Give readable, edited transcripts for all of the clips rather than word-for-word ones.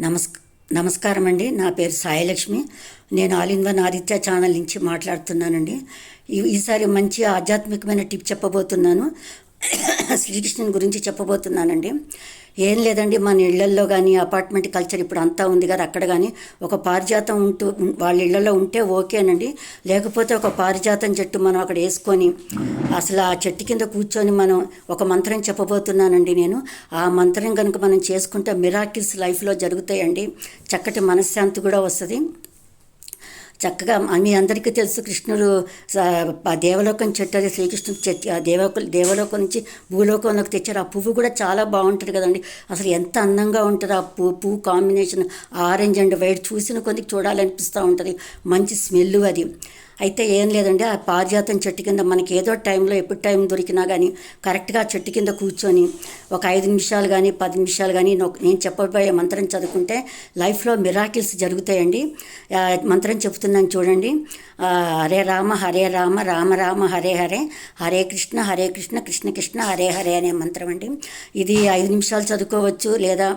నమస్క నమస్కారం అండి. నా పేరు సాయిలక్ష్మి. నేను all in one Aditya channel నుంచి మాట్లాడుతున్నానండి. ఈసారి మంచి ఆధ్యాత్మికమైన టిప్ చెప్పబోతున్నాను. శ్రీకృష్ణుని గురించి చెప్పబోతున్నానండి. ఏం లేదండి, మన ఇళ్లల్లో కానీ అపార్ట్మెంట్ కల్చర్ ఇప్పుడు అంతా ఉంది కదా, అక్కడ కానీ ఒక పారిజాతం వాళ్ళ ఇళ్లలో ఉంటే ఓకేనండి. లేకపోతే ఒక పారిజాతం చెట్టు మనం అక్కడ వేసుకొని అసలు ఆ చెట్టు కింద కూర్చొని మనం ఒక మంత్రం చెప్పబోతున్నానండి నేను. ఆ మంత్రం కనుక మనం చేసుకుంటే మిరాకిల్స్ లైఫ్లో జరుగుతాయండి. చక్కటి మనశ్శాంతి కూడా వస్తుంది. చక్కగా మీ అందరికీ తెలుసు, కృష్ణుడు దేవలోకం చెట్టు, అది శ్రీకృష్ణుడు చెట్టు. దేవలోకం నుంచి భూలోకంలోకి తెచ్చారు. ఆ పువ్వు కూడా చాలా బాగుంటుంది కదండి. అసలు ఎంత అందంగా ఉంటుంది ఆ పువ్వు కాంబినేషన్, ఆరెంజ్ అండ్ వైట్, చూసిన కొద్దికి చూడాలనిపిస్తూ ఉంటుంది. మంచి స్మెల్ అది. అయితే ఏం లేదండి, ఆ పారిజాతం చెట్టు కింద మనకి ఏదో టైంలో ఎప్పుడు టైం దొరికినా కానీ కరెక్ట్గా ఆ చెట్టు కింద కూర్చొని ఒక 5 నిమిషాలు కానీ 10 నిమిషాలు కానీ నేను చెప్పబోయే మంత్రం చదువుకుంటే లైఫ్లో మిరాకిల్స్ జరుగుతాయండి. మంత్రం చెబుతున్నాను చూడండి. హరే రామ రామ రామ హరే హరే, హరే కృష్ణ కృష్ణ కృష్ణ హరే హరే అనే మంత్రం అండి. ఇది 5 నిమిషాలు చదువుకోవచ్చు, లేదా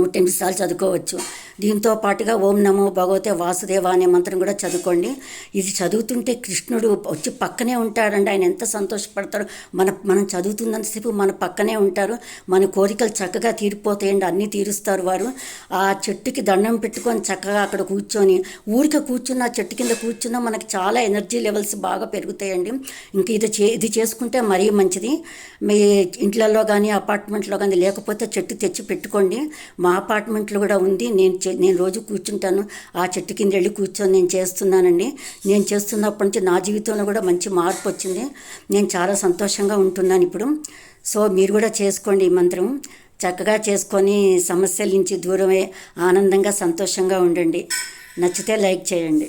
108 సార్లు చదువుకోవచ్చు. దీంతో పాటుగా ఓం నమో భగవతే వాసుదేవ అనే మంత్రం కూడా చదువుకోండి. ఇది చదువుతుంటే కృష్ణుడు వచ్చి పక్కనే ఉంటాడండి. ఆయన ఎంత సంతోషపడతాడు. మనం చదువుతున్నంతసేపు మన పక్కనే ఉంటారు. మన కోరికలు చక్కగా తీరిపోతాయండి, అన్నీ తీరుస్తారు వారు. ఆ చెట్టుకి దండం పెట్టుకొని చక్కగా అక్కడ కూర్చొని ఊరికే కూర్చున్న, ఆ చెట్టు కింద కూర్చున్నా మనకి చాలా ఎనర్జీ లెవెల్స్ బాగా పెరుగుతాయండి. ఇంక ఇది చేసుకుంటే మరీ మంచిది. మీ ఇంట్లలో కానీ అపార్ట్మెంట్లో కానీ లేకపోతే చెట్టు తెచ్చి పెట్టుకోండి. మా అపార్ట్మెంట్లో కూడా ఉంది. నేను రోజు కూర్చుంటాను. ఆ చెట్టు కింద వెళ్ళి కూర్చొని నేను చేస్తున్నానండి. నేను చేస్తున్నప్పటి నుంచి నా జీవితంలో కూడా మంచి మార్పు వచ్చింది. నేను చాలా సంతోషంగా ఉంటున్నాను ఇప్పుడు. సో మీరు కూడా చేసుకోండి ఈ మంత్రం. చక్కగా చేసుకొని సమస్యల నుంచి దూరమే ఆనందంగా సంతోషంగా ఉండండి. నచ్చితే లైక్ చేయండి.